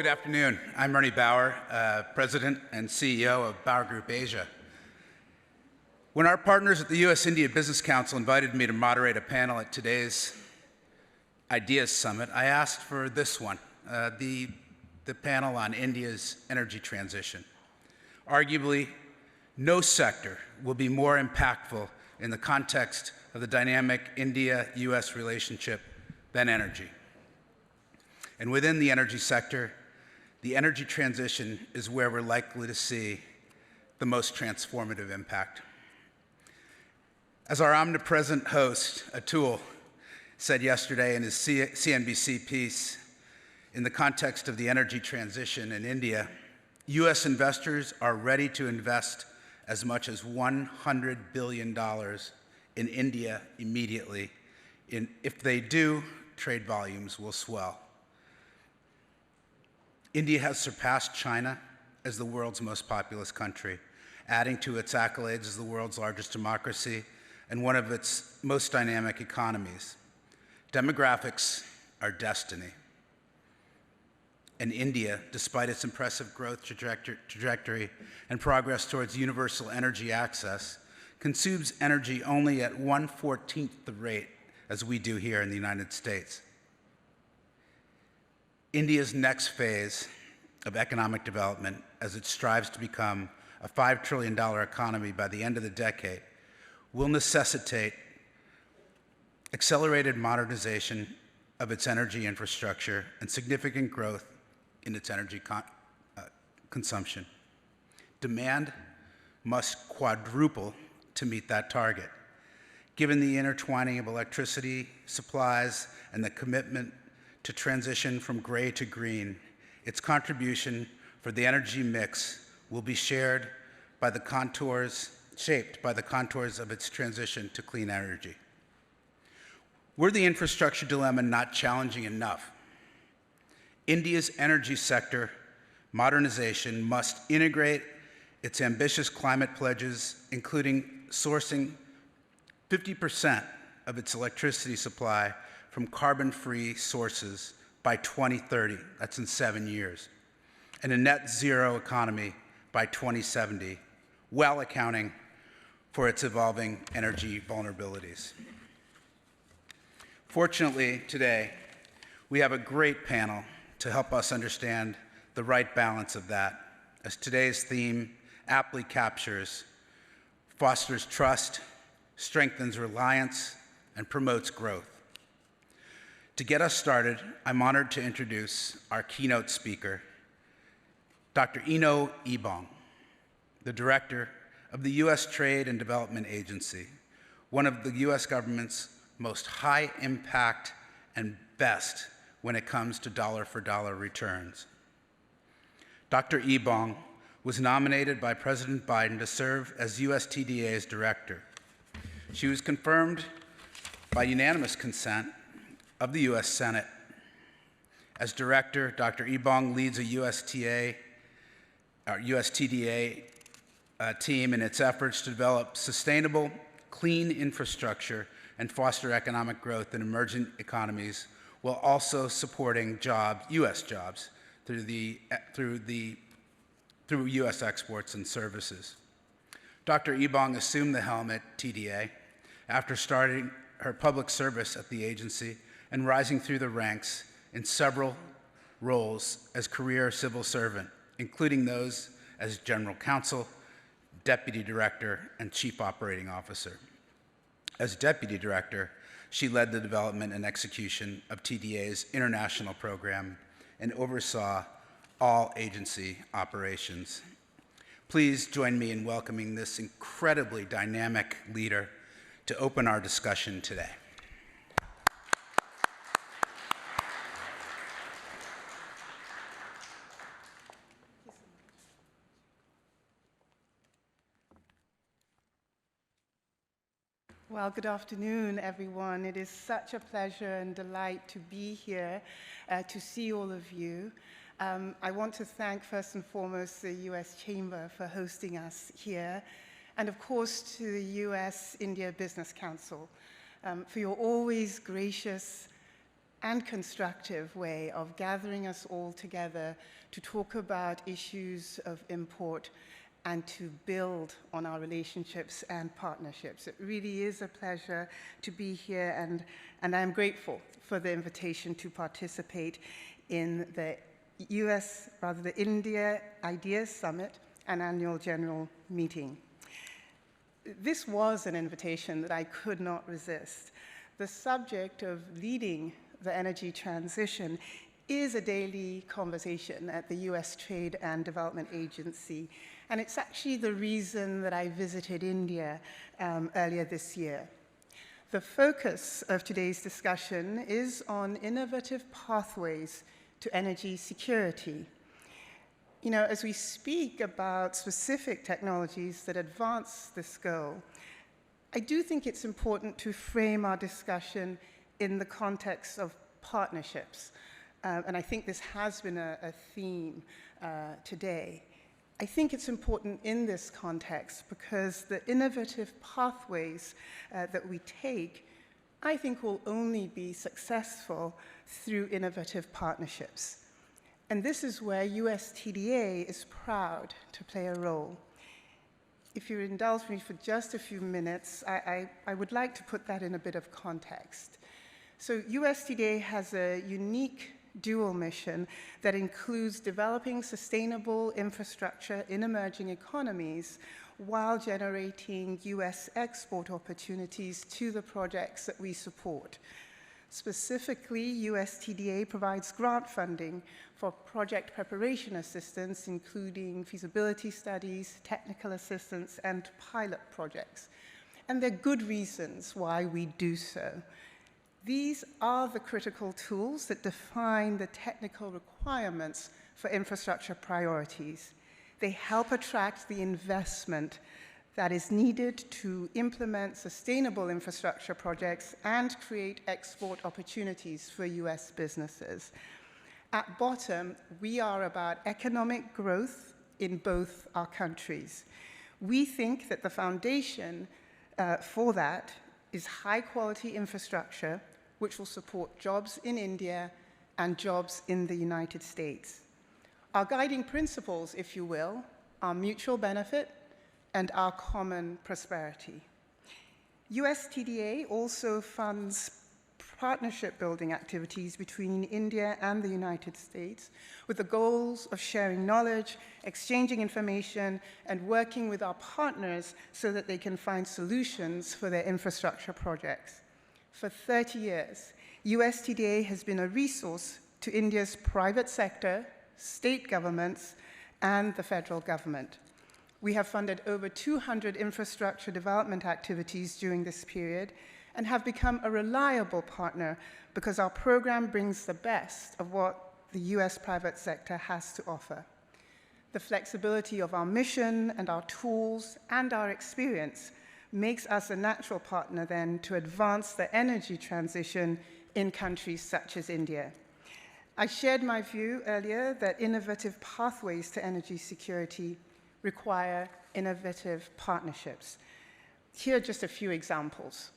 Good afternoon. I'm Ernie Bauer, President and CEO of BowerGroupAsia. When our partners at the US-India Business Council invited me to moderate a panel at today's Ideas Summit, I asked for this one, the panel on India's energy transition. Arguably, no sector will be more impactful in the context of the dynamic India-US relationship than energy. And within the energy sector, the energy transition is where we're likely to see the most transformative impact. As our omnipresent host, Atul, said yesterday in his CNBC piece, in the context of the energy transition in India, US investors are ready to invest as much as $100 billion in India immediately. If they do, trade volumes will swell. India has surpassed China as the world's most populous country, adding to its accolades as the world's largest democracy and one of its most dynamic economies. Demographics are destiny. And India, despite its impressive growth trajectory and progress towards universal energy access, consumes energy only at 1/14 the rate as we do here in the United States. India's next phase of economic development, as it strives to become a $5 trillion economy by the end of the decade, will necessitate accelerated modernization of its energy infrastructure and significant growth in its energy consumption. Demand must quadruple to meet that target. Given the intertwining of electricity supplies and the commitment to transition from gray to green, its contribution for the energy mix will be shaped by the contours of its transition to clean energy. Were the infrastructure dilemma not challenging enough, India's energy sector modernization must integrate its ambitious climate pledges, including sourcing 50% of its electricity supply from carbon-free sources by 2030, that's in 7 years, and a net zero economy by 2070, while accounting for its evolving energy vulnerabilities. Fortunately, today, we have a great panel to help us understand the right balance of that, as today's theme aptly captures, fosters trust, strengthens reliance, and promotes growth. To get us started, I'm honored to introduce our keynote speaker, Dr. Enoh Ebong, the director of the U.S. Trade and Development Agency, one of the U.S. government's most high impact and best when it comes to dollar-for-dollar returns. Dr. Ebong was nominated by President Biden to serve as USTDA's director. She was confirmed by unanimous consent of the U.S. Senate. As director, Dr. Ebong leads a USTDA team in its efforts to develop sustainable, clean infrastructure and foster economic growth in emerging economies, while also supporting U.S. jobs through U.S. exports and services. Dr. Ebong assumed the helm at TDA after starting her public service at the agency and rising through the ranks in several roles as career civil servant, including those as general counsel, deputy director, and chief operating officer. As deputy director, she led the development and execution of TDA's international program and oversaw all agency operations. Please join me in welcoming this incredibly dynamic leader to open our discussion today. Well, good afternoon, everyone. It is such a pleasure and delight to be here to see all of you. I want to thank, first and foremost, the US Chamber for hosting us here, and of course to the US-India Business Council for your always gracious and constructive way of gathering us all together to talk about issues of import and to build on our relationships and partnerships. It really is a pleasure to be here, and I'm grateful for the invitation to participate in the the India Ideas Summit and Annual General Meeting. This was an invitation that I could not resist. The subject of leading the energy transition is a daily conversation at the US Trade and Development Agency, and it's actually the reason that I visited India earlier this year. The focus of today's discussion is on innovative pathways to energy security. You know, as we speak about specific technologies that advance this goal, I do think it's important to frame our discussion in the context of partnerships. And I think this has been a theme today. I think it's important in this context because the innovative pathways that we take, I think, will only be successful through innovative partnerships. And this is where USTDA is proud to play a role. If you indulge me for just a few minutes, I would like to put that in a bit of context. So USTDA has a unique dual mission that includes developing sustainable infrastructure in emerging economies while generating US export opportunities to the projects that we support. Specifically, USTDA provides grant funding for project preparation assistance, including feasibility studies, technical assistance, and pilot projects. And there are good reasons why we do so. These are the critical tools that define the technical requirements for infrastructure priorities. They help attract the investment that is needed to implement sustainable infrastructure projects and create export opportunities for US businesses. At bottom, we are about economic growth in both our countries. We think that the foundation for that is high-quality infrastructure, which will support jobs in India and jobs in the United States. Our guiding principles, if you will, are mutual benefit and our common prosperity. USTDA also funds partnership building activities between India and the United States with the goals of sharing knowledge, exchanging information, and working with our partners so that they can find solutions for their infrastructure projects. For 30 years, USTDA has been a resource to India's private sector, state governments, and the federal government. We have funded over 200 infrastructure development activities during this period and have become a reliable partner because our program brings the best of what the US private sector has to offer. The flexibility of our mission and our tools and our experience makes us a natural partner then to advance the energy transition in countries such as India. I shared my view earlier that innovative pathways to energy security require innovative partnerships. Here are just a few examples.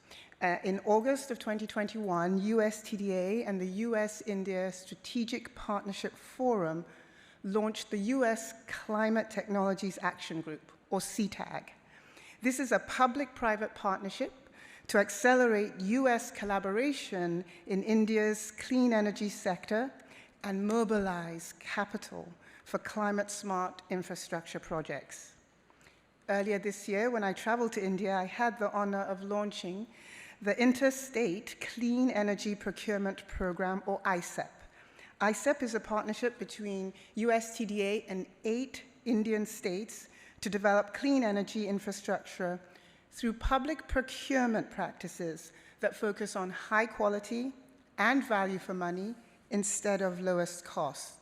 In August of 2021, USTDA and the US-India Strategic Partnership Forum launched the US Climate Technologies Action Group, or CTAG. This is a public-private partnership to accelerate US collaboration in India's clean energy sector and mobilize capital for climate-smart infrastructure projects. Earlier this year, when I traveled to India, I had the honor of launching the Interstate Clean Energy Procurement Program, or ICEP. ICEP is a partnership between USTDA and 8 Indian states to develop clean energy infrastructure through public procurement practices that focus on high quality and value for money instead of lowest cost.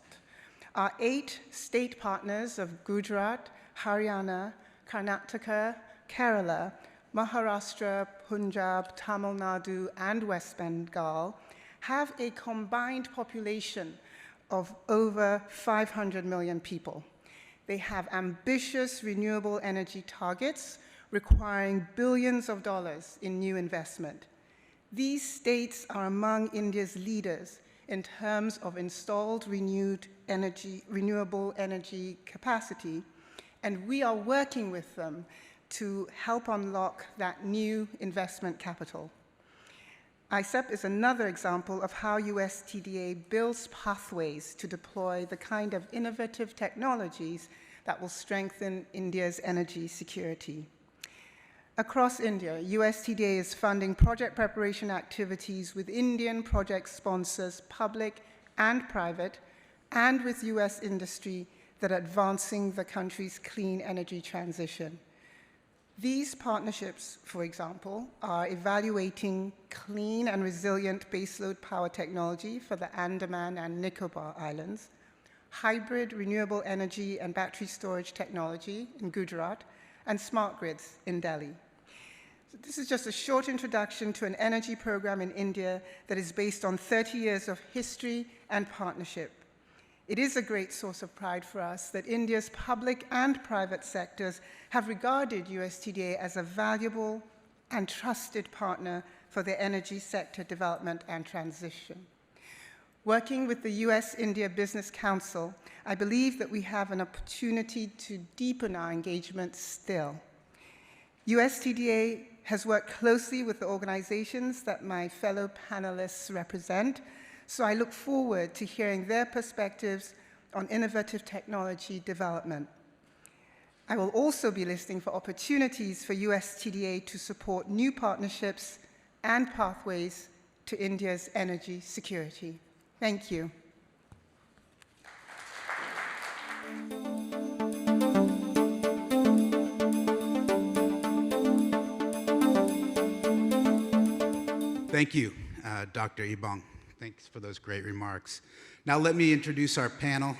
Our 8 state partners of Gujarat, Haryana, Karnataka, Kerala, Maharashtra, Punjab, Tamil Nadu, and West Bengal have a combined population of over 500 million people. They have ambitious renewable energy targets requiring billions of dollars in new investment. These states are among India's leaders in terms of installed renewable energy capacity, and we are working with them to help unlock that new investment capital. ICEP is another example of how USTDA builds pathways to deploy the kind of innovative technologies that will strengthen India's energy security. Across India, USTDA is funding project preparation activities with Indian project sponsors, public and private, and with US industry that are advancing the country's clean energy transition. These partnerships, for example, are evaluating clean and resilient baseload power technology for the Andaman and Nicobar Islands, hybrid renewable energy and battery storage technology in Gujarat, and smart grids in Delhi. So this is just a short introduction to an energy program in India that is based on 30 years of history and partnership. It is a great source of pride for us that India's public and private sectors have regarded USTDA as a valuable and trusted partner for their energy sector development and transition. Working with the US-India Business Council, I believe that we have an opportunity to deepen our engagement still. USTDA has worked closely with the organizations that my fellow panelists represent, so I look forward to hearing their perspectives on innovative technology development. I will also be listening for opportunities for USTDA to support new partnerships and pathways to India's energy security. Thank you. Thank you, Dr. Ebong. Thanks for those great remarks. Now let me introduce our panel.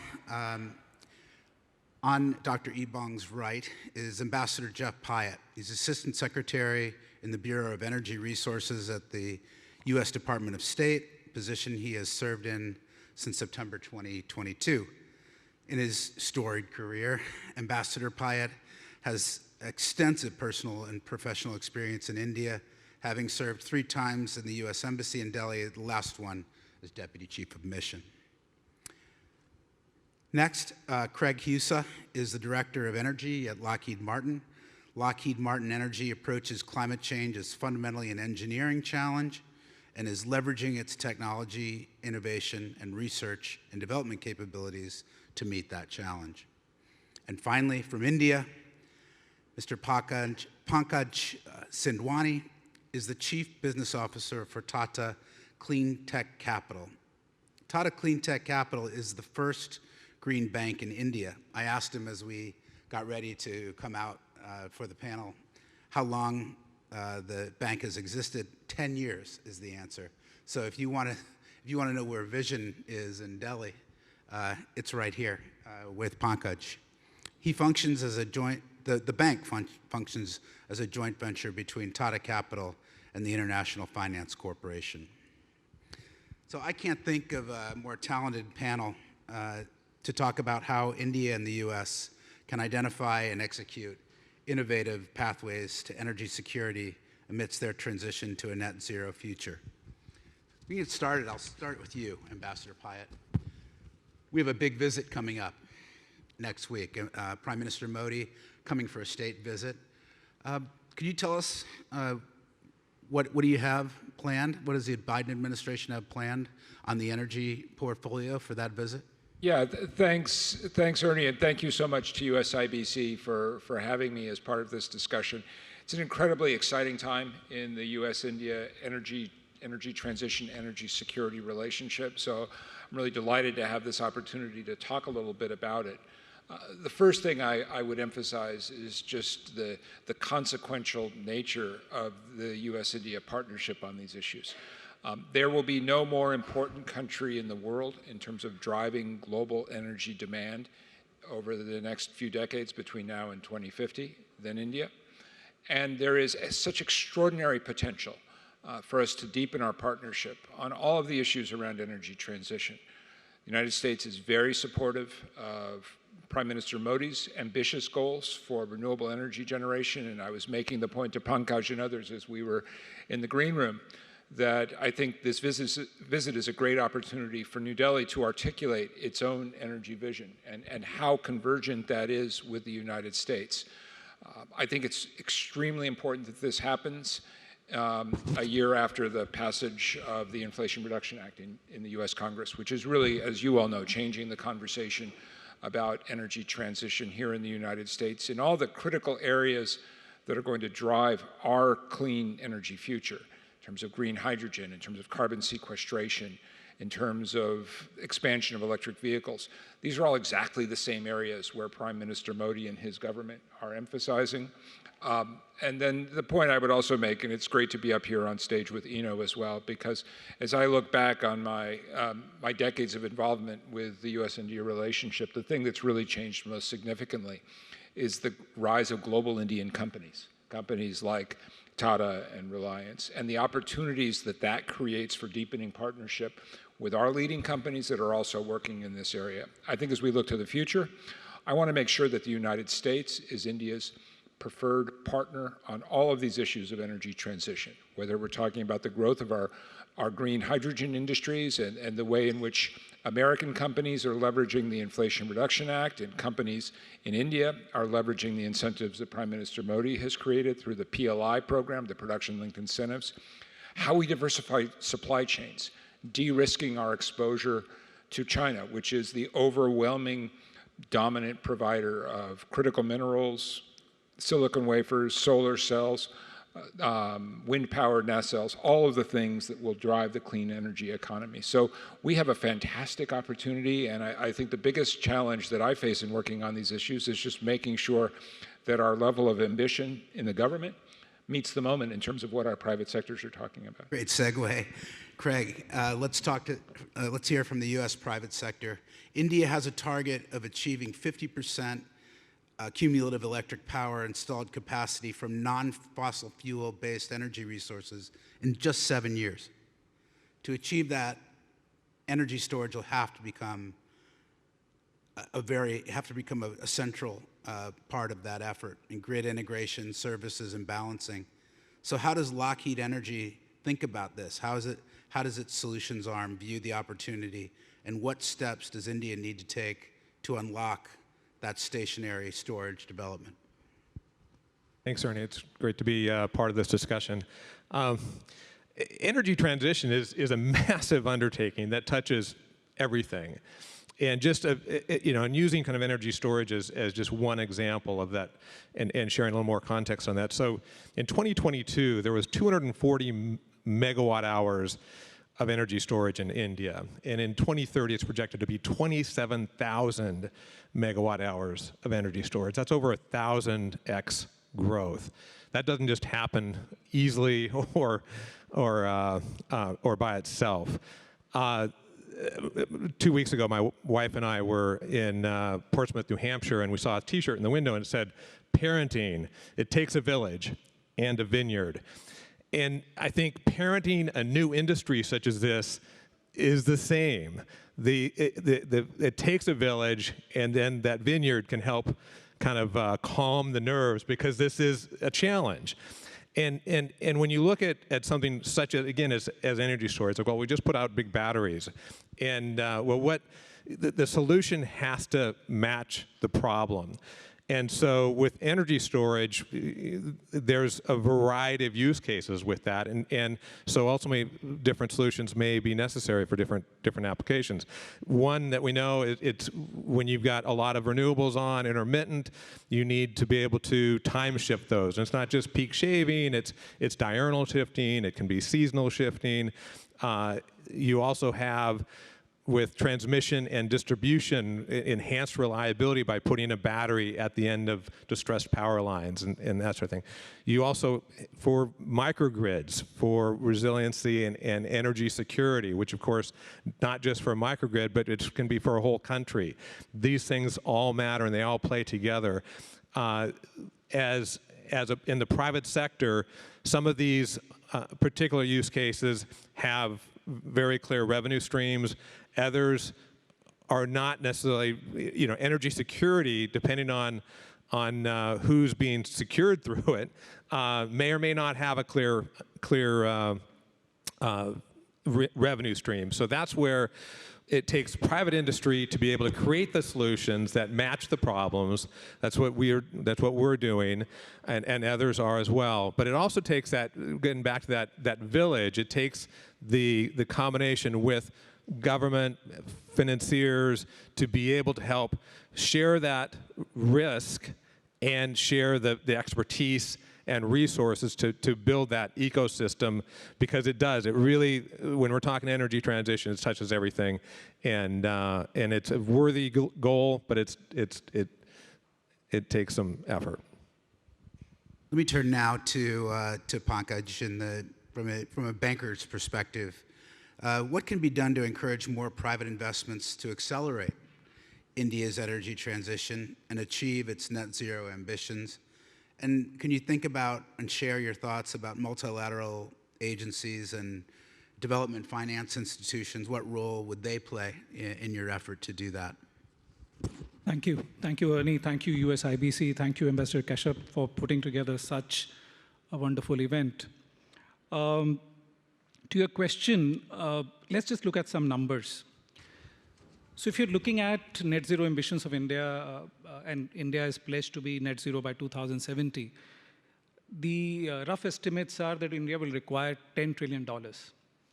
On Dr. Ebong's right is Ambassador Geoff Pyatt. He's Assistant Secretary in the Bureau of Energy Resources at the U.S. Department of State, position he has served in since September 2022. In his storied career, Ambassador Pyatt has extensive personal and professional experience in India, having served 3 times in the U.S. Embassy in Delhi, the last one as Deputy Chief of Mission. Next, Craig Husa is the Director of Energy at Lockheed Martin. Lockheed Martin Energy approaches climate change as fundamentally an engineering challenge and is leveraging its technology, innovation, and research and development capabilities to meet that challenge. And finally, from India, Mr. Pankaj Sindwani is the Chief Business Officer for Tata Cleantech Capital. Tata Cleantech Capital is the first green bank in India. I asked him as we got ready to come out for the panel how long the bank has existed. 10 years is the answer. So if you want to know where vision is in Delhi, it's right here with Pankaj. He functions as a joint, the bank functions as a joint venture between Tata Capital and the International Finance Corporation. So I can't think of a more talented panel to talk about how India and the US can identify and execute innovative pathways to energy security amidst their transition to a net zero future. We get started. I'll start with you, Ambassador Pyatt. We have a big visit coming up next week. Prime Minister Modi coming for a state visit. Could you tell us what do you have planned? What does the Biden administration have planned on the energy portfolio for that visit? Yeah, thanks, Ernie, and thank you so much to USIBC for having me as part of this discussion. It's an incredibly exciting time in the U.S.-India energy transition, energy security relationship. So I'm really delighted to have this opportunity to talk a little bit about it. The first thing I would emphasize is just the consequential nature of the U.S.-India partnership on these issues. There will be no more important country in the world in terms of driving global energy demand over the next few decades between now and 2050 than India. And there is such extraordinary potential for us to deepen our partnership on all of the issues around energy transition. The United States is very supportive of Prime Minister Modi's ambitious goals for renewable energy generation, and I was making the point to Pankaj and others as we were in the green room that I think this visit is a great opportunity for New Delhi to articulate its own energy vision and how convergent that is with the United States. I think it's extremely important that this happens a year after the passage of the Inflation Reduction Act in the US Congress, which is really, as you all know, changing the conversation about energy transition here in the United States in all the critical areas that are going to drive our clean energy future, in terms of green hydrogen, in terms of carbon sequestration, in terms of expansion of electric vehicles. These are all exactly the same areas where Prime Minister Modi and his government are emphasizing. And then the point I would also make, and it's great to be up here on stage with Enoh as well, because as I look back on my decades of involvement with the US-India relationship, the thing that's really changed most significantly is the rise of global Indian companies, companies like Tata and Reliance, and the opportunities that that creates for deepening partnership with our leading companies that are also working in this area. I think as we look to the future, I want to make sure that the United States is India's preferred partner on all of these issues of energy transition, whether we're talking about the growth of our green hydrogen industries and the way in which American companies are leveraging the Inflation Reduction Act, and companies in India are leveraging the incentives that Prime Minister Modi has created through the PLI program, the production-linked incentives, how we diversify supply chains, de-risking our exposure to China, which is the overwhelming dominant provider of critical minerals, silicon wafers, solar cells, wind-powered nacelles, all of the things that will drive the clean energy economy. So we have a fantastic opportunity, and I think the biggest challenge that I face in working on these issues is just making sure that our level of ambition in the government meets the moment in terms of what our private sectors are talking about. Great segue. Craig, let's hear from the U.S. private sector. India has a target of achieving 50% cumulative electric power installed capacity from non-fossil fuel-based energy resources in just 7 years. To achieve that, energy storage will have to become a central part of that effort in grid integration, services, and balancing. So how does Lockheed Energy think about this? How does its solutions arm view the opportunity, and what steps does India need to take to unlock that stationary storage development? Thanks, Ernie. It's great to be part of this discussion. Energy transition is a massive undertaking that touches everything. And just, and using kind of energy storage as just one example of that, and sharing a little more context on that. So in 2022, there was 240 megawatt hours of energy storage in India. And in 2030, it's projected to be 27,000 megawatt hours of energy storage. That's over 1,000x growth. That doesn't just happen easily or by itself. 2 weeks ago, my wife and I were in Portsmouth, New Hampshire, and we saw a T-shirt in the window and it said, "Parenting, it takes a village and a vineyard." And I think parenting a new industry such as this is the same. It takes a village, and then that vineyard can help kind of calm the nerves, because this is a challenge. And when you look at something such as, again, as energy storage, like, well, we just put out big batteries. And the solution has to match the problem. And so with energy storage, there's a variety of use cases with that, and so ultimately different solutions may be necessary for different applications. One that we know is it's when you've got a lot of renewables on, intermittent, you need to be able to time shift those. And it's not just peak shaving, it's diurnal shifting, it can be seasonal shifting. You also have, with transmission and distribution, enhanced reliability by putting a battery at the end of distressed power lines and that sort of thing. You also, for microgrids, for resiliency and energy security, which of course, not just for a microgrid, but it can be for a whole country. These things all matter and they all play together. In the private sector, some of these particular use cases have very clear revenue streams. Others are not necessarily, energy security, depending on who's being secured through it, may or may not have a clear revenue stream. So that's where it takes private industry to be able to create the solutions that match the problems. That's what we're doing, and others are as well. But it also takes that, getting back to that village, it takes the combination with government, financiers, to be able to help share that risk and share the expertise and resources to build that ecosystem, because it does. It really, when we're talking energy transition, it touches everything, and it's a worthy goal, but it takes some effort. Let me turn now to Pankaj from a banker's perspective. What can be done to encourage more private investments to accelerate India's energy transition and achieve its net zero ambitions? And can you think about and share your thoughts about multilateral agencies and development finance institutions? What role would they play in your effort to do that? Thank you. Thank you, Ernie. Thank you, USIBC. Thank you, Ambassador Kashyap, for putting together such a wonderful event. To your question, let's just look at some numbers. So if you're looking at net zero ambitions of India, and India is pledged to be net zero by 2070, the rough estimates are that India will require $10 trillion.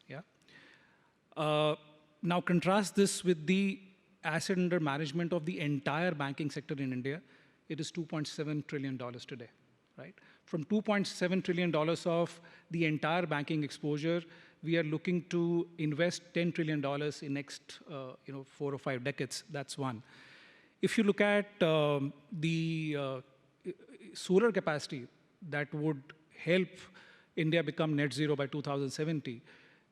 Yeah? Now contrast this with the asset under management of the entire banking sector in India. It is $2.7 trillion today, right? From $2.7 trillion of the entire banking exposure, we are looking to invest $10 trillion in next 4 or 5 decades. That's one. If you look at the solar capacity that would help India become net zero by 2070,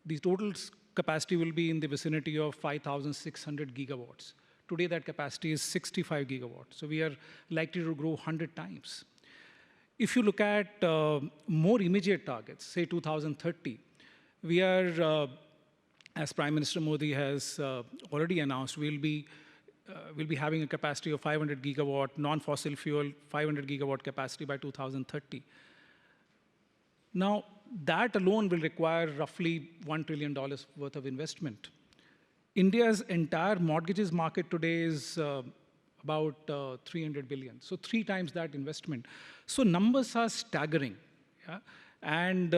the total capacity will be in the vicinity of 5,600 gigawatts. Today, that capacity is 65 gigawatts. So we are likely to grow 100 times. If you look at more immediate targets, say 2030, we are, as Prime Minister Modi has already announced, we'll be having a capacity of 500 gigawatt, non-fossil fuel, 500 gigawatt capacity by 2030. Now, that alone will require roughly $1 trillion worth of investment. India's entire mortgages market today is about 300 billion, so 3 times that investment. So numbers are staggering. Yeah? And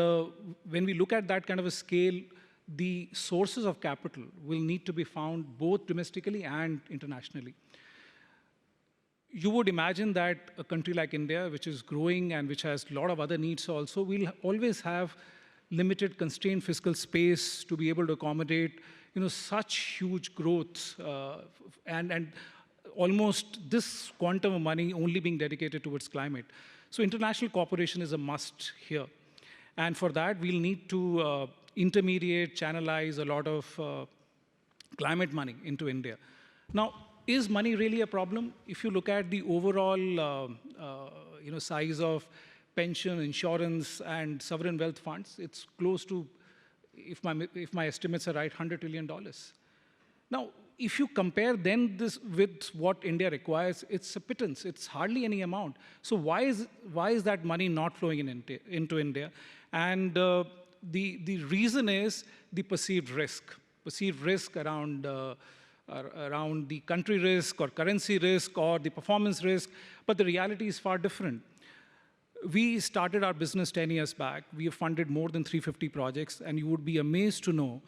when we look at that kind of a scale, the sources of capital will need to be found both domestically and internationally. You would imagine that a country like India, which is growing and which has a lot of other needs also, will always have limited constrained fiscal space to be able to accommodate such huge growth and almost this quantum of money only being dedicated towards climate. So international cooperation is a must here. And for that, we'll need to intermediate, channelize a lot of climate money into India. Now, is money really a problem? If you look at the overall size of pension, insurance, and sovereign wealth funds, it's close to, if my estimates are right, $100 trillion. Now, if you compare then this with what India requires, it's a pittance. It's hardly any amount. So why is that money not flowing into India? And the reason is the perceived risk around the country risk or currency risk or the performance risk. But the reality is far different. We started our business 10 years back. We have funded more than 350 projects, and you would be amazed to know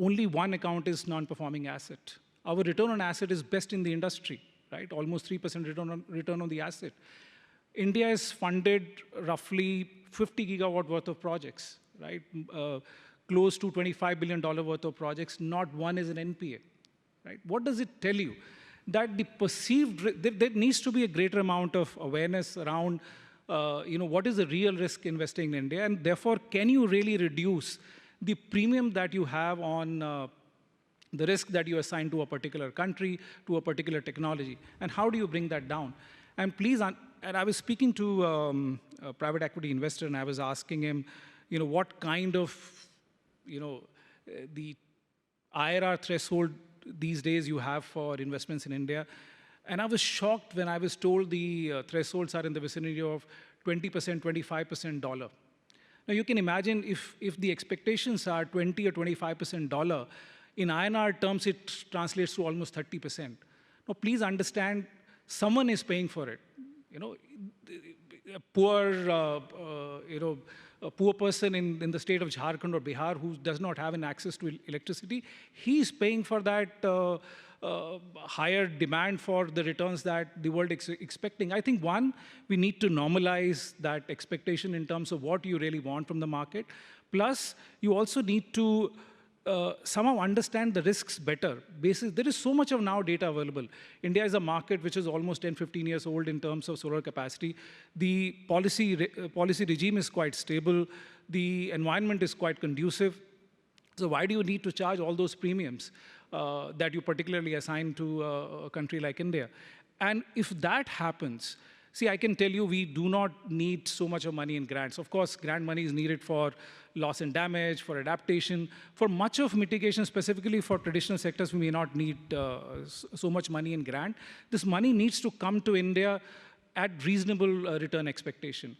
only one account is non-performing asset. Our return on asset is best in the industry, right? Almost 3% return on the asset. India has funded roughly 50 gigawatt worth of projects, right? Close to $25 billion worth of projects. Not one is an NPA, right? What does it tell you? That the perceived, there needs to be a greater amount of awareness around what is the real risk investing in India, and therefore, can you really reduce the premium that you have on the risk that you assign to a particular country, to a particular technology, and how do you bring that down? And please, and I was speaking to a private equity investor, and I was asking him, what kind of, the IRR threshold these days you have for investments in India. And I was shocked when I was told the thresholds are in the vicinity of 20%, 25% dollar. Now you can imagine if the expectations are 20 or 25% dollar, in INR terms it translates to almost 30%. Now please understand, someone is paying for it. A poor person in the state of Jharkhand or Bihar who does not have an access to electricity, he's paying for that higher demand for the returns that the world is expecting. I think, one, we need to normalize that expectation in terms of what you really want from the market. Plus, you also need to somehow understand the risks better. There is so much of now data available. India is a market which is almost 10, 15 years old in terms of solar capacity. The policy regime is quite stable. The environment is quite conducive. So why do you need to charge all those premiums that you particularly assign to a country like India? And if that happens, see, I can tell you we do not need so much of money in grants. Of course, grant money is needed for loss and damage, for adaptation. For much of mitigation, specifically for traditional sectors, we may not need so much money in grant. This money needs to come to India at reasonable return expectation.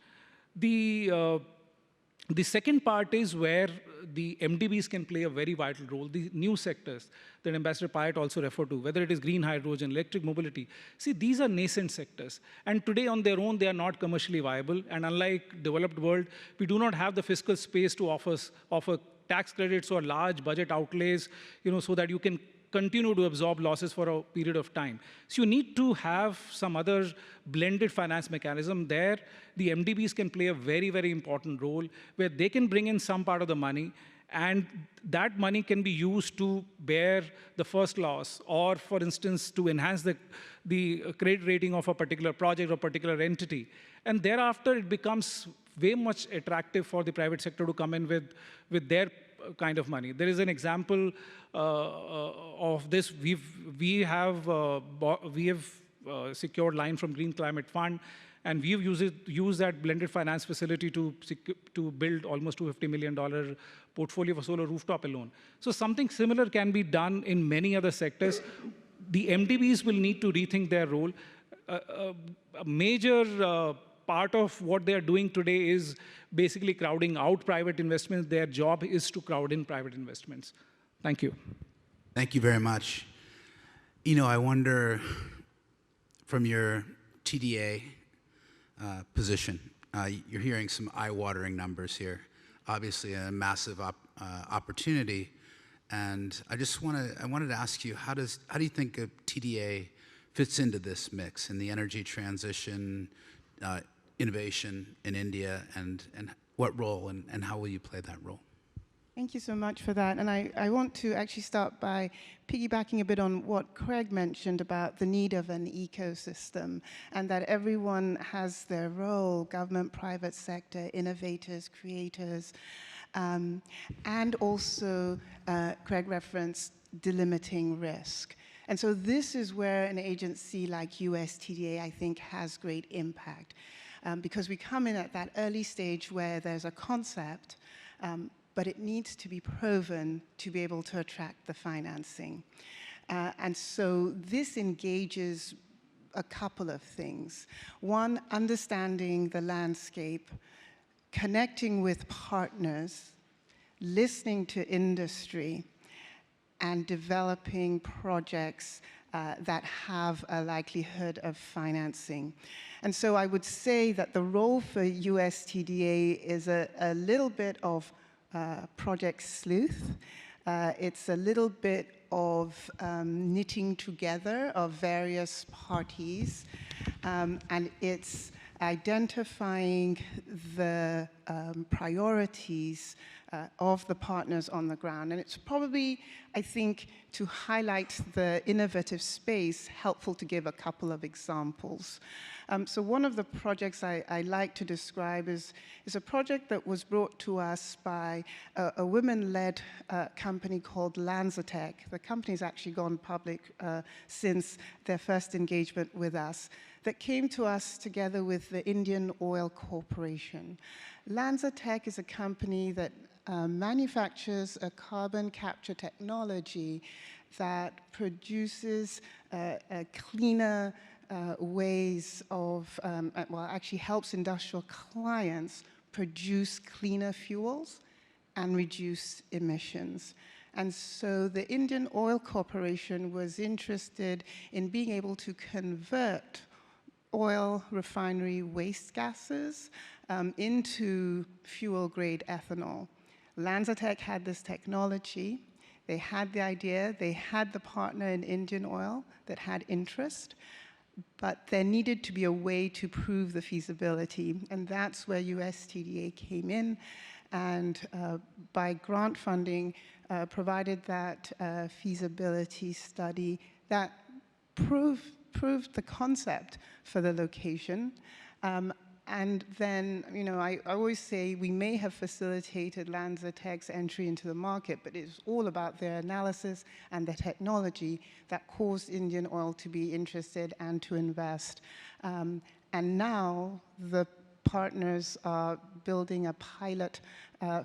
The second part is where the MDBs can play a very vital role. The new sectors that Ambassador Pyatt also referred to, whether it is green hydrogen, electric mobility. See, these are nascent sectors. And today on their own, they are not commercially viable. And unlike developed world, we do not have the fiscal space to offer tax credits or large budget outlays, so that you can continue to absorb losses for a period of time. So you need to have some other blended finance mechanism there. The MDBs can play a very, very important role where they can bring in some part of the money, and that money can be used to bear the first loss, or for instance, to enhance the credit rating of a particular project or particular entity. And thereafter, it becomes way much attractive for the private sector to come in with their kind of money. There is an example of this. We have secured line from Green Climate Fund, and we've used that blended finance facility to build almost $250 million portfolio for solar rooftop alone. So something similar can be done in many other sectors. The MDBs will need to rethink their role. A major part of what they are doing today is basically crowding out private investments. Their job is to crowd in private investments. Thank you. Thank you very much. I wonder, from your TDA position, you're hearing some eye-watering numbers here. Obviously, a massive opportunity, and I wanted to ask you, how do you think a TDA fits into this mix in the energy transition, innovation in India, and what role and how will you play that role? Thank you so much for that. And I want to actually start by piggybacking a bit on what Craig mentioned about the need of an ecosystem, and that everyone has their role: government, private sector, innovators, creators, and also Craig referenced delimiting risk. And so this is where an agency like USTDA, I think, has great impact. Because we come in at that early stage where there's a concept, but it needs to be proven to be able to attract the financing. And so this engages a couple of things. One, understanding the landscape, connecting with partners, listening to industry, and developing projects that have a likelihood of financing. And so I would say that the role for USTDA is a little bit of project sleuth. It's a little bit of knitting together of various parties, and it's identifying the priorities of the partners on the ground. And it's probably, I think, to highlight the innovative space, helpful to give a couple of examples. So one of the projects I like to describe is a project that was brought to us by a women-led company called LanzaTech. The company's actually gone public since their first engagement with us, that came to us together with the Indian Oil Corporation. LanzaTech is a company that manufactures a carbon capture technology that produces cleaner ways of, well, actually helps industrial clients produce cleaner fuels and reduce emissions. And so the Indian Oil Corporation was interested in being able to convert oil refinery waste gases into fuel-grade ethanol. LanzaTech had this technology. They had the idea. They had the partner in Indian Oil that had interest. But there needed to be a way to prove the feasibility. And that's where USTDA came in. And by grant funding, provided that feasibility study that proved the concept for the location. And then, you know, I always say we may have facilitated LanzaTech's entry into the market, but it's all about their analysis and the technology that caused Indian Oil to be interested and to invest. And now the partners are building a pilot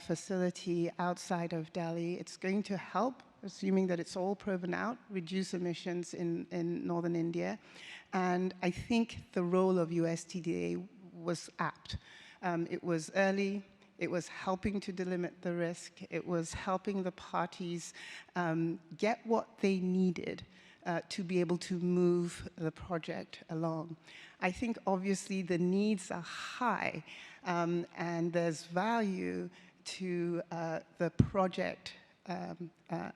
facility outside of Delhi. It's going to help, assuming that it's all proven out, reduce emissions in northern India. And I think the role of USTDA was apt. It was early. It was helping to delimit the risk. It was helping the parties get what they needed to be able to move the project along. I think obviously the needs are high, and there's value to the project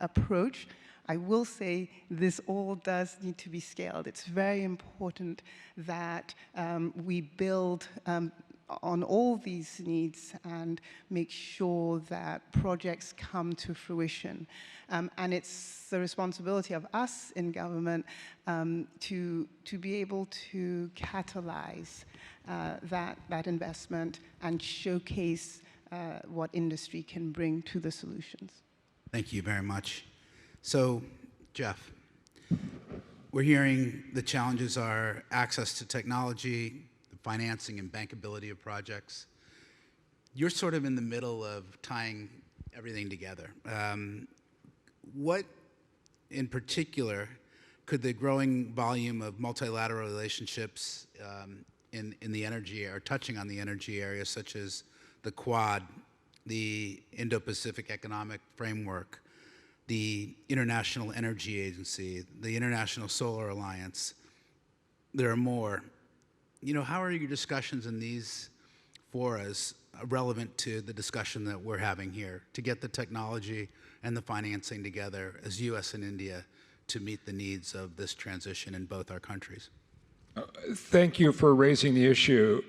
approach. I will say this all does need to be scaled. It's very important that we build on all these needs and make sure that projects come to fruition. And it's the responsibility of us in government to be able to catalyze that investment and showcase what industry can bring to the solutions. Thank you very much. So, Jeff, we're hearing the challenges are access to technology, the financing and bankability of projects. You're sort of in the middle of tying everything together. What, in particular, could the growing volume of multilateral relationships in the energy, or touching on the energy area, such as the Quad, the Indo-Pacific Economic Framework, the International Energy Agency, the International Solar Alliance, there are more. You know, how are your discussions in these forums relevant to the discussion that we're having here, to get the technology and the financing together as US and India to meet the needs of this transition in both our countries? Thank you for raising the issue,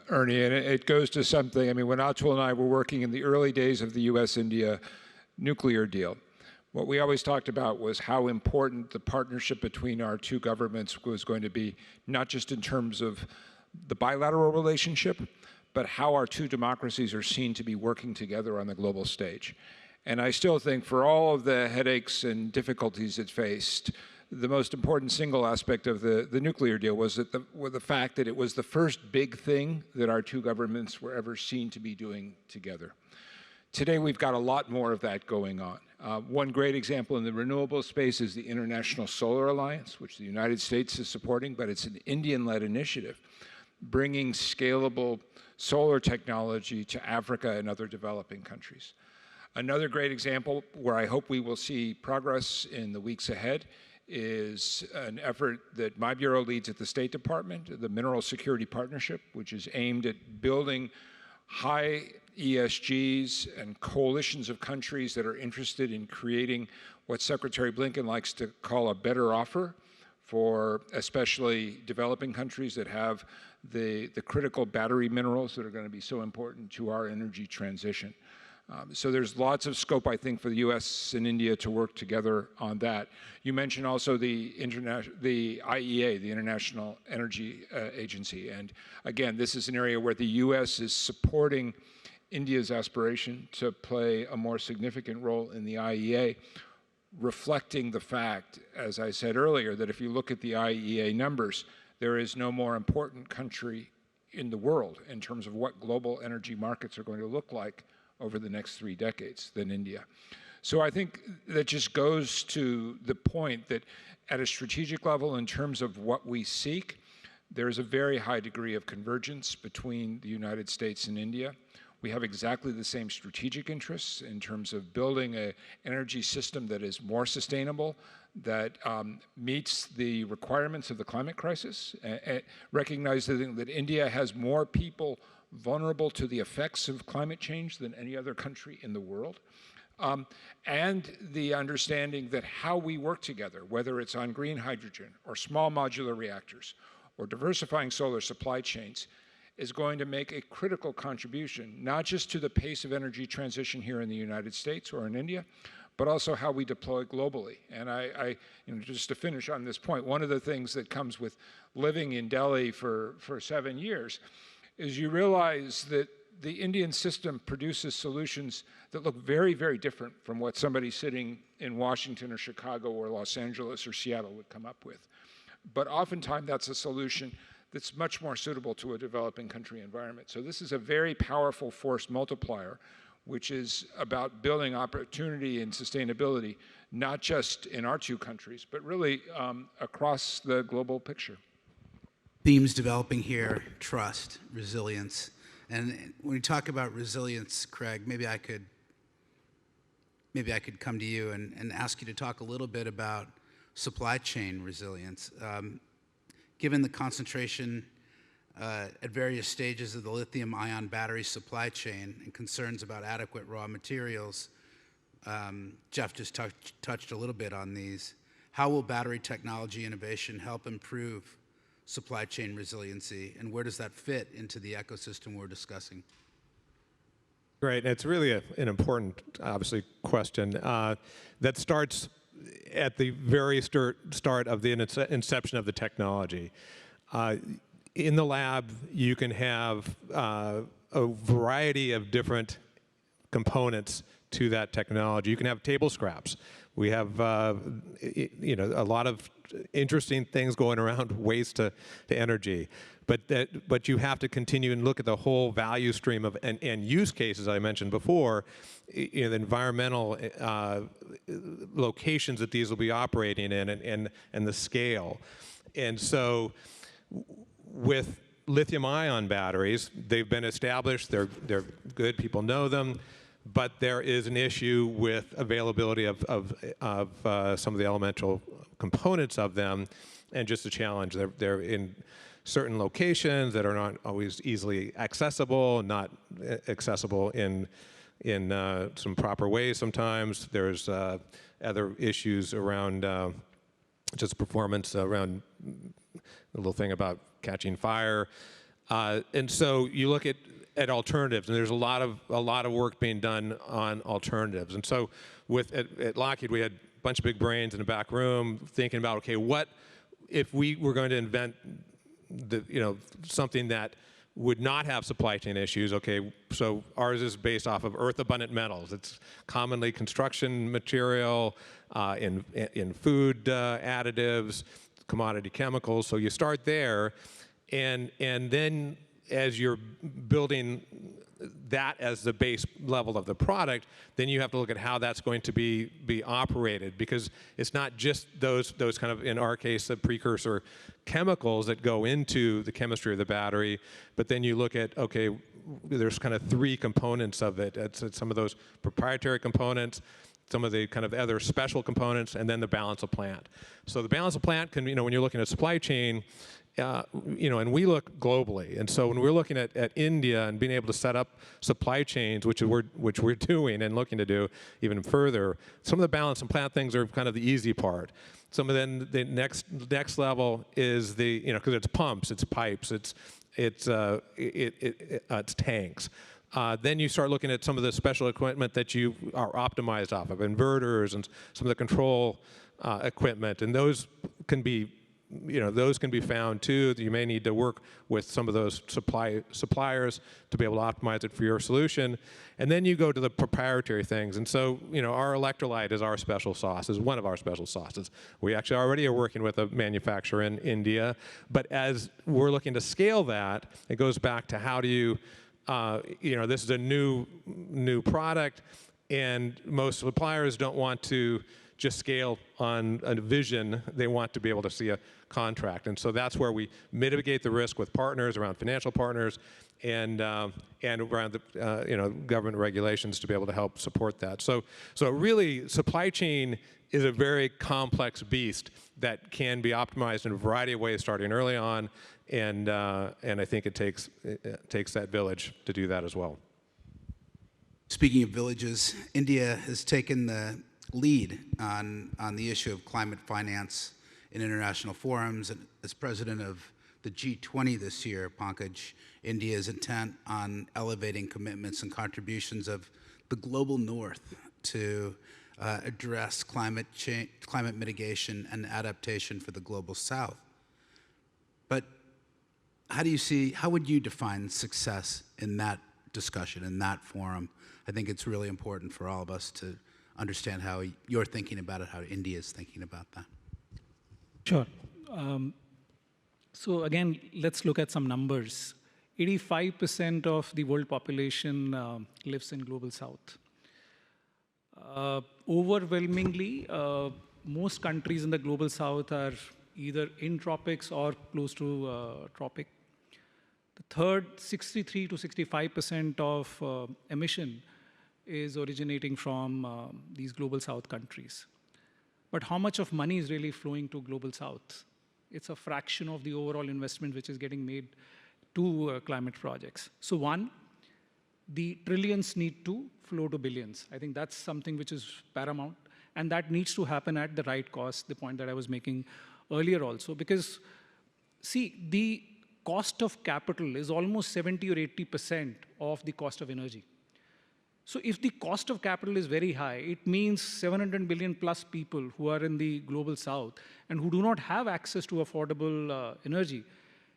Ernie, and it goes to something. I mean, when Atul and I were working in the early days of the US-India nuclear deal, what we always talked about was how important the partnership between our two governments was going to be, not just in terms of the bilateral relationship, but how our two democracies are seen to be working together on the global stage. And I still think, for all of the headaches and difficulties it faced, the most important single aspect of the nuclear deal was that the fact that it was the first big thing that our two governments were ever seen to be doing together. Today, we've got a lot more of that going on. One great example in the renewable space is the International Solar Alliance, which the United States is supporting, but it's an Indian-led initiative, bringing scalable solar technology to Africa and other developing countries. Another great example where I hope we will see progress in the weeks ahead is an effort that my bureau leads at the State Department, the Mineral Security Partnership, which is aimed at building high ESGs and coalitions of countries that are interested in creating what Secretary Blinken likes to call a better offer for especially developing countries that have the critical battery minerals that are going to be so important to our energy transition. So there's lots of scope, I think, for the US and India to work together on that. You mentioned also the IEA, the International Energy Agency. And again, this is an area where the US is supporting India's aspiration to play a more significant role in the IEA, reflecting the fact, as I said earlier, that if you look at the IEA numbers, there is no more important country in the world in terms of what global energy markets are going to look like over the next 3 decades than India. So I think that just goes to the point that at a strategic level, in terms of what we seek, there is a very high degree of convergence between the United States and India. We have exactly the same strategic interests in terms of building an energy system that is more sustainable, that meets the requirements of the climate crisis, recognizing that India has more people vulnerable to the effects of climate change than any other country in the world. And the understanding that how we work together, whether it's on green hydrogen or small modular reactors or diversifying solar supply chains, is going to make a critical contribution, not just to the pace of energy transition here in the United States or in India, but also how we deploy globally. And just to finish on this point, one of the things that comes with living in Delhi for 7 years is you realize that the Indian system produces solutions that look very, very different from what somebody sitting in Washington or Chicago or Los Angeles or Seattle would come up with. But oftentimes that's a solution that's much more suitable to a developing country environment. So this is a very powerful force multiplier, which is about building opportunity and sustainability, not just in our two countries, but really across the global picture. Themes developing here: trust, resilience. And when we talk about resilience, Craig, maybe I could come to you and ask you to talk a little bit about supply chain resilience. Given the concentration at various stages of the lithium-ion battery supply chain and concerns about adequate raw materials, Jeff just touched a little bit on these. How will battery technology innovation help improve supply chain resiliency, and where does that fit into the ecosystem we're discussing? Great. It's really an important, obviously, question that starts at the very start of the inception of the technology. In the lab, you can have a variety of different components to that technology. You can have table scraps. We have a lot of interesting things going around waste to energy. But you have to continue and look at the whole value stream of and use cases I mentioned before, the environmental locations that these will be operating in and the scale. And so with lithium-ion batteries, they've been established, they're good, people know them, but there is an issue with availability of some of the elemental components of them, and just a challenge. They're in certain locations that are not always easily accessible, not accessible in some proper ways sometimes. There's other issues around just performance, around the little thing about catching fire. And so you look at alternatives, and there's a lot of work being done on alternatives. And so at Lockheed, we had a bunch of big brains in the back room thinking about, okay, what if we were going to invent something that would not have supply chain issues? Okay, so ours is based off of earth-abundant metals. It's commonly construction material, in food additives, commodity chemicals. So you start there, and then as you're building that as the base level of the product, then you have to look at how that's going to be operated, because it's not just those kind of, in our case, the precursor chemicals that go into the chemistry of the battery, but then you look at, okay, there's kind of three components of it. It's some of those proprietary components, some of the kind of other special components, and then the balance of plant. So the balance of plant can, when you're looking at supply chain, and we look globally, and so when we're looking at India and being able to set up supply chains, which we're doing and looking to do even further, some of the balance and plant things are kind of the easy part. Some of then the next level is because it's pumps, it's pipes, it's tanks. Then you start looking at some of the special equipment that you are optimized off of, inverters and some of the control equipment, and those can be found too. You may need to work with some of those suppliers to be able to optimize it for your solution. And then you go to the proprietary things. And so, our electrolyte is our special sauce, is one of our special sauces. We actually already are working with a manufacturer in India. But as we're looking to scale that, it goes back to how do you, this is a new product, and most suppliers don't want to just scale on a vision. They want to be able to see a contract. And so that's where we mitigate the risk with partners, around financial partners, and around the government regulations to be able to help support that. So really, supply chain is a very complex beast that can be optimized in a variety of ways, starting early on, and I think it takes that village to do that as well. Speaking of villages, India has taken the lead on the issue of climate finance in international forums. And as president of the G20 this year, Pankaj, India is intent on elevating commitments and contributions of the global north to address climate change, climate mitigation and adaptation for the global south. But how would you define success in that discussion, in that forum? I think it's really important for all of us to understand how you're thinking about it, how India is thinking about that. Sure. So again, let's look at some numbers. 85% of the world population lives in global south. Overwhelmingly, most countries in the global south are either in tropics or close to tropic. The third, 63 to 65% of emission is originating from these global south countries. But how much of money is really flowing to global south? It's a fraction of the overall investment which is getting made to climate projects. So one, the trillions need to flow to billions. I think that's something which is paramount, and that needs to happen at the right cost, the point that I was making earlier also, because see, the cost of capital is almost 70 or 80% of the cost of energy. So if the cost of capital is very high, it means 700 million plus people who are in the global south and who do not have access to affordable energy,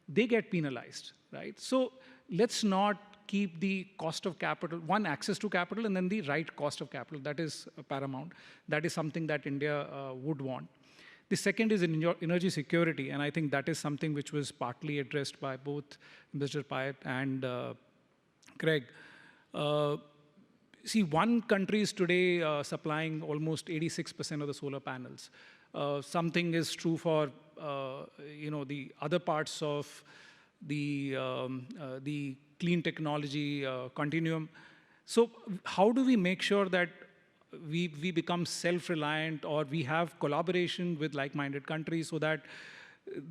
they get penalized, right? So let's not keep the cost of capital, one, access to capital, and then the right cost of capital. That is paramount. That is something that India would want. The second is in energy security, and I think that is something which was partly addressed by both Mr. Pyatt and Craig. See, one country is today supplying almost 86% of the solar panels. Something is true for the other parts of the clean technology continuum. So how do we make sure that we become self-reliant, or we have collaboration with like-minded countries so that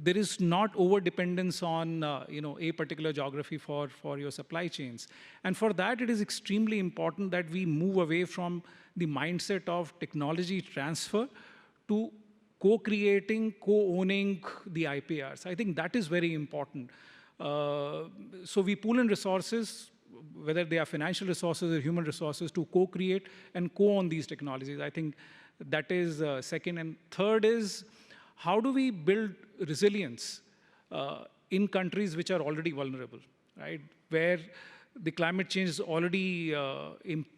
there is not over-dependence on a particular geography for your supply chains. And for that, it is extremely important that we move away from the mindset of technology transfer to co-creating, co-owning the IPRs. I think that is very important. So we pool in resources, whether they are financial resources or human resources, to co-create and co-own these technologies. I think that is second. And third is, how do we build resilience in countries which are already vulnerable, right? Where the climate change is already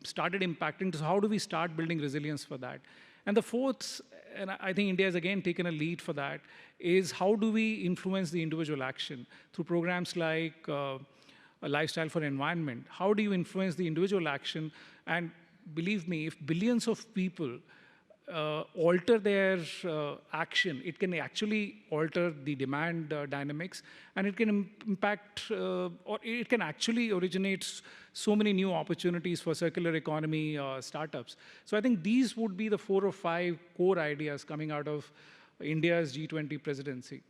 started impacting. So how do we start building resilience for that? And the fourth, and I think India has again taken a lead for that, is how do we influence the individual action through programs like a Lifestyle for Environment? How do you influence the individual action? And believe me, if billions of people alter their action, it can actually alter the demand dynamics, and it can impact, or it can actually originate so many new opportunities for circular economy startups. So I think these would be the 4 or 5 core ideas coming out of India's G20 presidency.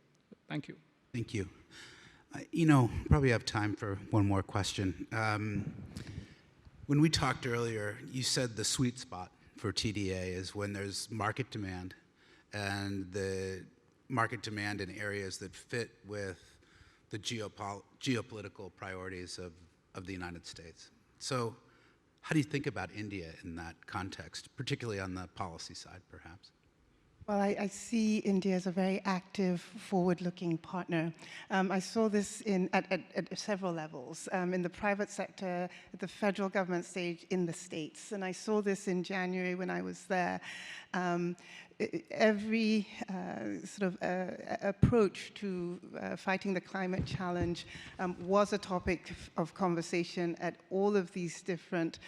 Thank you. Thank you. Probably have time for one more question. When we talked earlier, you said the sweet spot for TDA is when there's market demand, and the market demand in areas that fit with the geopolitical priorities of the United States. So how do you think about India in that context, particularly on the policy side, perhaps? Well, I see India as a very active, forward-looking partner. I saw this at several levels, in the private sector, at the federal government stage, in the States. And I saw this in January when I was there. Every sort of approach to fighting the climate challenge was a topic of conversation at all of these different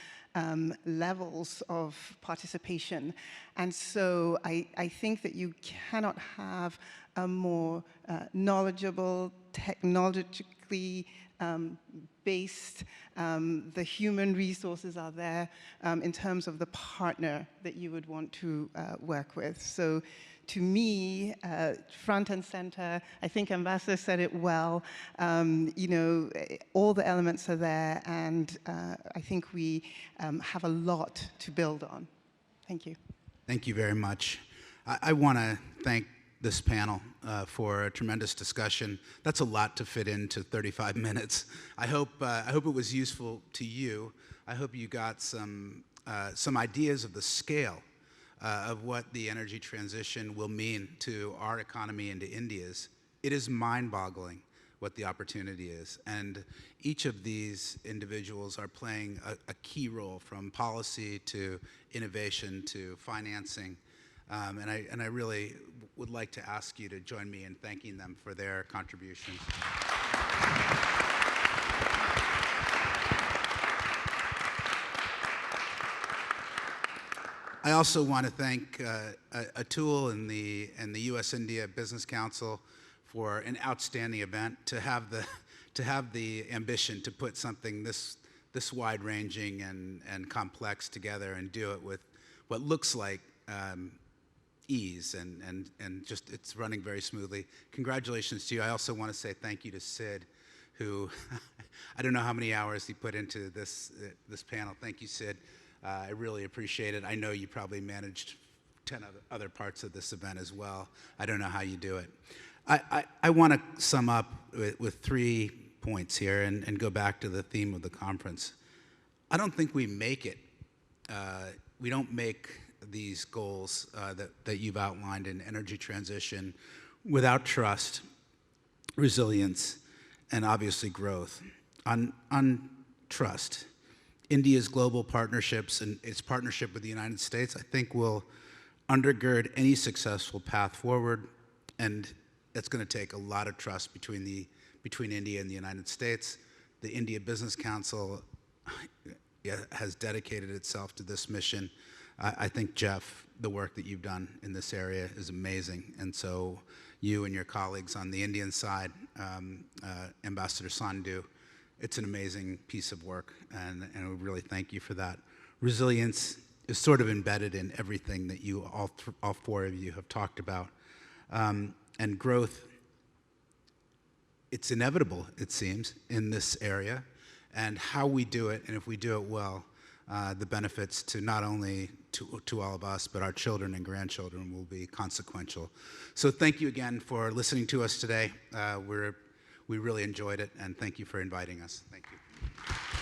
levels of participation. And so I think that you cannot have a more knowledgeable, technologically based, the human resources are there in terms of the partner that you would want to work with. So to me, front and center, I think Ambassador said it well, you know, all the elements are there, and I think we have a lot to build on. Thank you. Thank you very much. I want to thank this panel for a tremendous discussion. That's a lot to fit into 35 minutes. I hope it was useful to you. I hope you got some ideas of the scale of what the energy transition will mean to our economy and to India's. It is mind-boggling what the opportunity is. And each of these individuals are playing a key role, from policy to innovation to financing. And I really would like to ask you to join me in thanking them for their contributions. I also want to thank Atul and the US-India Business Council for an outstanding event. To have the ambition to put something this wide-ranging and complex together and do it with what looks like ease and just it's running very smoothly. Congratulations to you. I also want to say thank you to Sid, who I don't know how many hours he put into this panel. Thank you, Sid. I really appreciate it. I know you probably managed 10 other parts of this event as well. I don't know how you do it. I want to sum up with 3 points here and go back to the theme of the conference. I don't think we make it. We don't make these goals that you've outlined in energy transition without trust, resilience, and obviously growth. On trust, India's global partnerships and its partnership with the United States, I think, will undergird any successful path forward, and it's going to take a lot of trust between India and the United States. The India Business Council has dedicated itself to this mission. I think, Jeff, the work that you've done in this area is amazing, and so you and your colleagues on the Indian side, Ambassador Sandhu, it's an amazing piece of work, and we really thank you for that. Resilience is sort of embedded in everything that you, all 4 of you, have talked about. And growth, it's inevitable, it seems, in this area. And how we do it, and if we do it well, the benefits to not only to all of us, but our children and grandchildren will be consequential. So thank you again for listening to us today. We really enjoyed it, and thank you for inviting us. Thank you.